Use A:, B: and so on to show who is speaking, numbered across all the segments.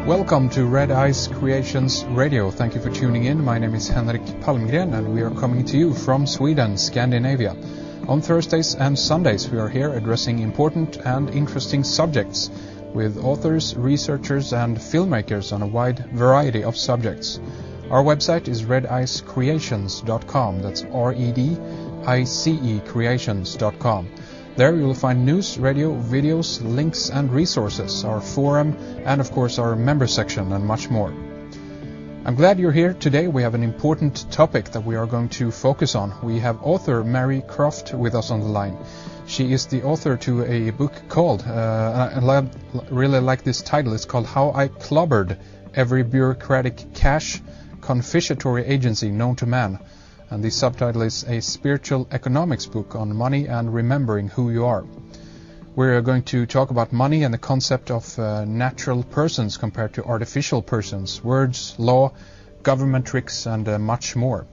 A: Welcome to Red Eyes Creations Radio. Thank you for tuning in. My name is Henrik Palmgren and we are coming to you from Sweden, Scandinavia. On Thursdays and Sundays we are here addressing important and interesting subjects with authors, researchers and filmmakers on a wide variety of subjects. Our website is redicecreations.com. That's REDICE creations.com. There you will find news, radio, videos, links and resources, our forum, and of course our member section and much more. I'm glad you're here today. We have an important topic that we are going to focus on. We have author Mary Croft with us on the line. She is the author to a book called, I really like this title, it's called How I Clobbered Every Bureaucratic Cash Confiscatory Agency Known to Man. And the subtitle is A Spiritual Economics Book on Money and Remembering Who You Are. We're going to talk about money and the concept of natural persons compared to artificial persons, words, law, government tricks, and much more.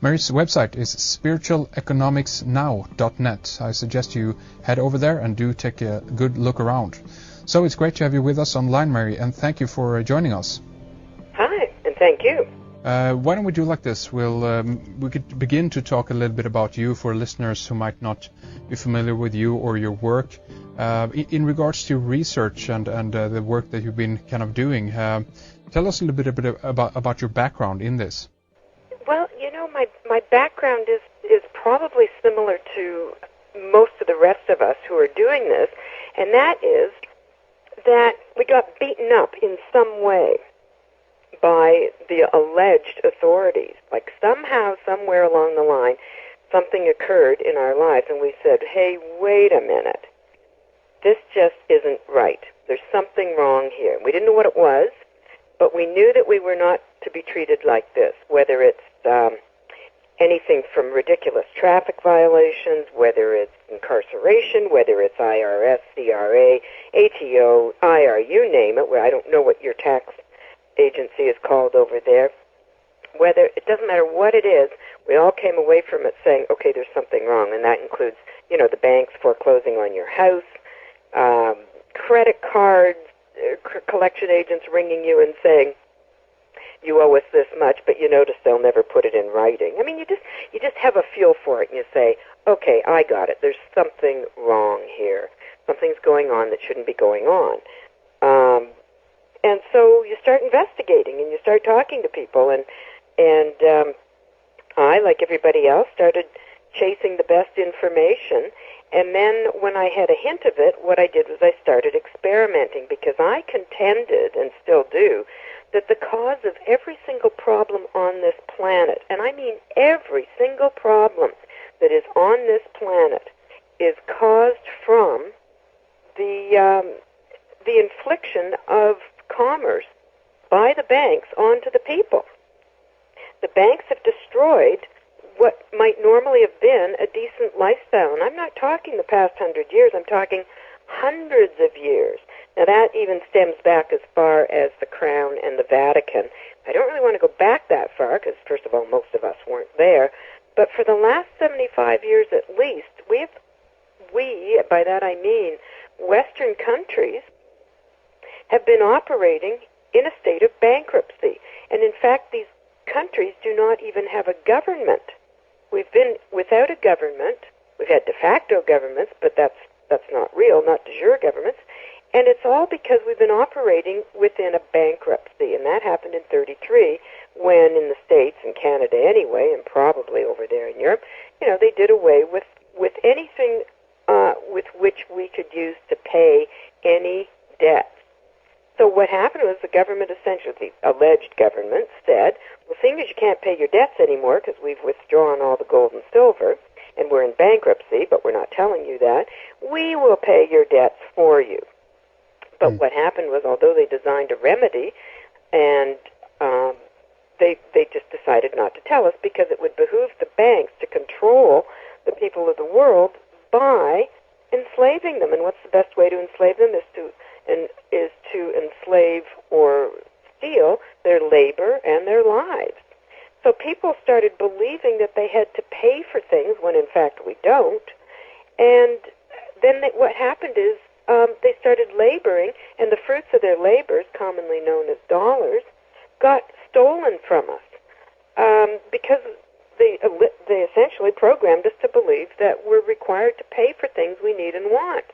A: Mary's website is spiritualeconomicsnow.net. I suggest you head over there and do take a good look around. So it's great to have you with us online, Mary, and thank you for joining us.
B: Hi, and thank you.
A: Why don't we do like this? We could begin to talk a little bit about you for listeners who might not be familiar with you or your work. In regards to research and the work that you've been kind of doing, tell us a little bit about your background in this.
B: Well, you know, my background is probably similar to most of the rest of us who are doing this, and that is that we got beaten up in some way by the alleged authorities. Like somehow, somewhere along the line, something occurred in our lives and we said, hey, wait a minute. This just isn't right. There's something wrong here. We didn't know what it was, but we knew that we were not to be treated like this, whether it's anything from ridiculous traffic violations, whether it's incarceration, whether it's IRS, CRA, ATO, IR, you name it, where I don't know what your tax agency is called over there. Whether it doesn't matter what it is, we all came away from it saying, okay, there's something wrong, and that includes, you know, the banks foreclosing on your house, credit cards, collection agents ringing you and saying, you owe us this much, but you notice they'll never put it in writing. I mean, you just have a feel for it, and you say, okay, I got it. There's something wrong here. Something's going on that shouldn't be going on. And so you start investigating and you start talking to people, and I, like everybody else, started chasing the best information. And then when I had a hint of it, what I did was I started experimenting, because I contended, and still do, that the cause of every single problem on this planet, and I mean every single problem that is on this planet, is caused from the infliction of commerce by the banks onto the people. The banks have destroyed what might normally have been a decent lifestyle. And I'm not talking the past 100 years, I'm talking hundreds of years. Now that even stems back as far as the Crown and the Vatican. I don't really want to go back that far, because first of all, most of us weren't there. But for the last 75 years at least, we, by that I mean Western countries, have been operating in a state of bankruptcy. And in fact, these countries do not even have a government. We've been without a government. We've had de facto governments, but that's not real, not de jure governments. And it's all because we've been operating within a bankruptcy. And that happened in 1933 when in the States, and Canada anyway, and probably over there in Europe, you know, they did away with anything with which we could use to pay any debt. So what happened was the government, essentially, the alleged government, said, well, seeing as you can't pay your debts anymore because we've withdrawn all the gold and silver and we're in bankruptcy, but we're not telling you that, we will pay your debts for you. But what happened was, although they designed a remedy, and they just decided not to tell us because it would behoove the banks to control the people of the world by enslaving them. And what's the best way to enslave them is to enslave or steal their labor and their lives. So people started believing that they had to pay for things when in fact we don't. And then what happened is they started laboring, and the fruits of their labors, commonly known as dollars, got stolen from us because they essentially programmed us to believe that we're required to pay for things we need and want.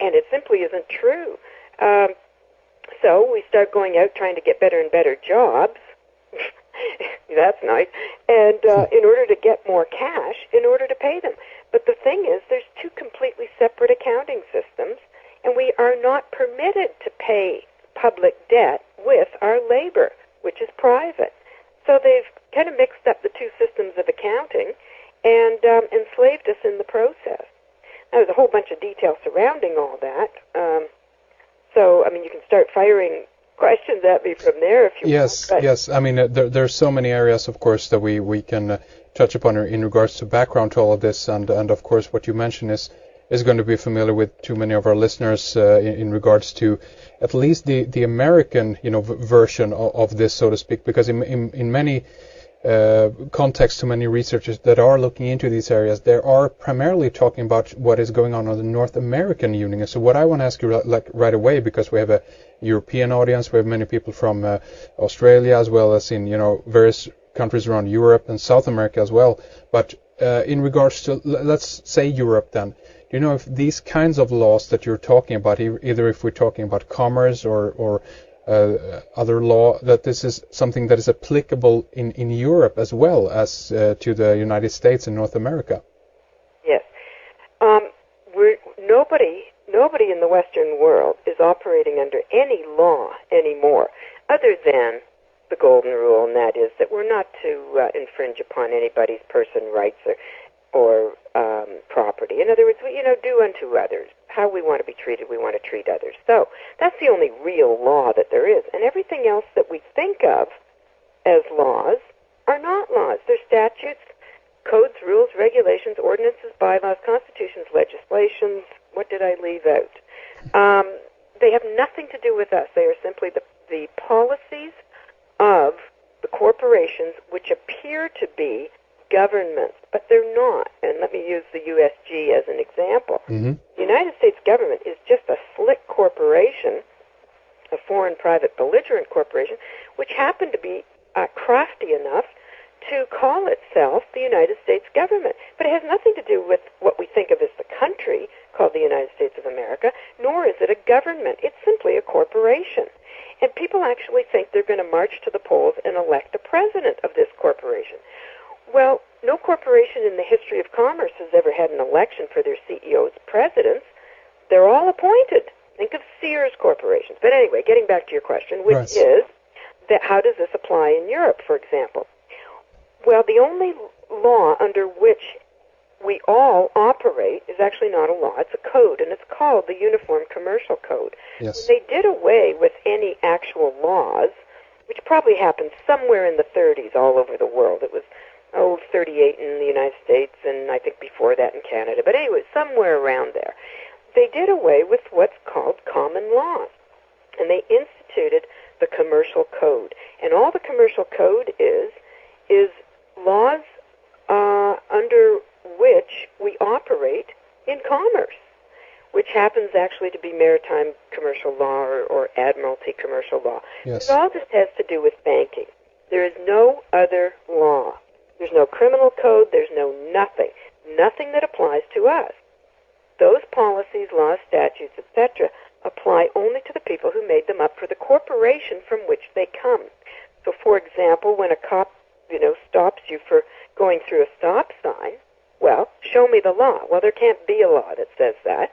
B: And it simply isn't true. So we start going out trying to get better and better jobs. That's nice. And in order to get more cash, in order to pay them. But the thing is, there's two completely separate accounting systems, and we are not permitted to pay public debt with our labor, which is private. So they've kind of mixed up the two systems of accounting and enslaved us in the process. Now, there's a whole bunch of detail surrounding all that. So, I mean, you can start firing questions at me from there if you want.
A: Yes. I mean, there's so many areas, of course, that we can touch upon in regards to background to all of this, and of course, what you mentioned is going to be familiar with too many of our listeners in regards to at least the American, version of this, so to speak, because in many contexts to many researchers that are looking into these areas, they are primarily talking about what is going on the North American Union. So what I want to ask you right away, because we have a European audience, we have many people from Australia as well as in various countries around Europe and South America as well. But in regards to, let's say, Europe then, do you know if these kinds of laws that you're talking about, either if we're talking about commerce or other law, that this is something that is applicable in Europe as well as to the United States and North America?
B: Yes. Nobody in the Western world is operating under any law anymore, other than the golden rule, and that is that we're not to infringe upon anybody's person rights or property. In other words, do unto others how we want to be treated. We want to treat others. So that's the only real law that there is, and everything else that we think of as laws are not laws. They're statutes, codes, rules, regulations, ordinances, bylaws, constitutions, legislations. What did I leave out? They have nothing to do with us. They are simply the policies of the corporations, which appear to be governments, but they're not. And let me use the USG as an example.
A: Mm-hmm.
B: The United States government is just a slick corporation, a foreign private belligerent corporation, which happened to be crafty enough to call itself the United States government. But it has nothing to do with what we think of as the country called the United States of America, nor is it a government. It's simply a corporation. And people actually think they're going to march to the polls and elect a president of this corporation. Well, no corporation in the history of commerce has ever had an election for their CEOs, presidents. They're all appointed. Think of Sears corporations. But anyway, getting back to your question, which is that how does this apply in Europe, for example? Well, the only law under which we all operate is actually not a law. It's a code, and it's called the Uniform Commercial Code.
A: Yes.
B: They did away with any actual laws, which probably happened somewhere in the 30s all over the world. It was 38 in the United States, and I think before that in Canada. But anyway, somewhere around there. They did away with what's called common law, and they instituted the Commercial Code. And all the Commercial Code is laws under which we operate in commerce, which happens actually to be maritime commercial law or admiralty commercial law.
A: Yes.
B: It all just has to do with banking. There is no other law. There's no criminal code. There's no nothing that applies to us. Those policies, laws, statutes, etc., apply only to the people who made them up for the corporation from which they come. So, for example, when a cop, stops you for going through a stop sign, well, show me the law. Well, there can't be a law that says that,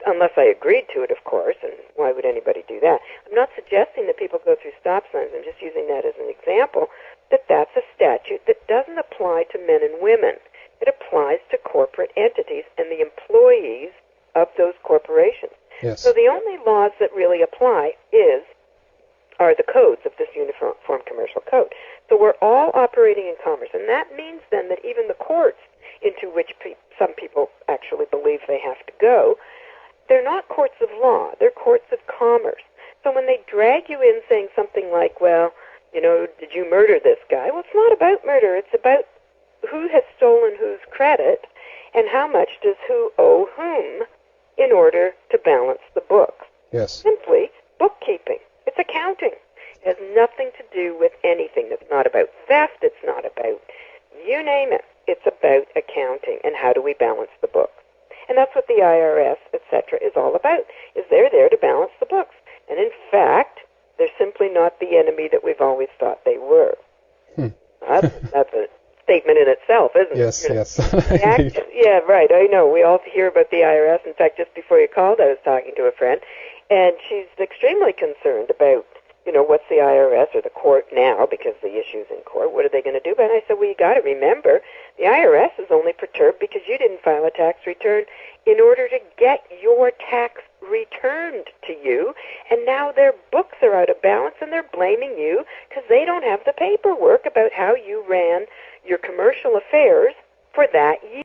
B: unless I agreed to it, of course, and why would anybody do that? I'm not suggesting that people go through stop signs. I'm just using that as an example, that's a statute that doesn't apply to men and women. It applies to corporate entities and the employees of those corporations.
A: Yes.
B: So the only laws that really apply are the codes of this Uniform Commercial Code. So we're all operating in commerce, and that means then that even the courts into which some people actually believe they have to go, they're not courts of law, they're courts of commerce. So when they drag you in saying something like, well, did you murder this guy? Well, it's not about murder, it's about who has stolen whose credit and how much does who owe whom in order to balance the books.
A: Yes.
B: Simply bookkeeping. It's accounting. It has nothing to do with anything. It's not about theft. It's not about, you name it. It's about accounting and how do we balance the books. And that's what the IRS, etc., is all about, is they're there to balance the books. And in fact, they're simply not the enemy that we've always thought they were. That's a statement in itself, isn't it?
A: Yes.
B: Yeah, right. I know. We all hear about the IRS. In fact, just before you called, I was talking to a friend, and she's extremely concerned about, what's the IRS or the court now, because the issue's in court. What are they going to do? But I said, well, you got to remember, the IRS is only perturbed because you didn't file a tax return in order to get your tax returned to you, and now their books are out of balance, and they're blaming you because they don't have the paperwork about how you ran your commercial affairs for that year.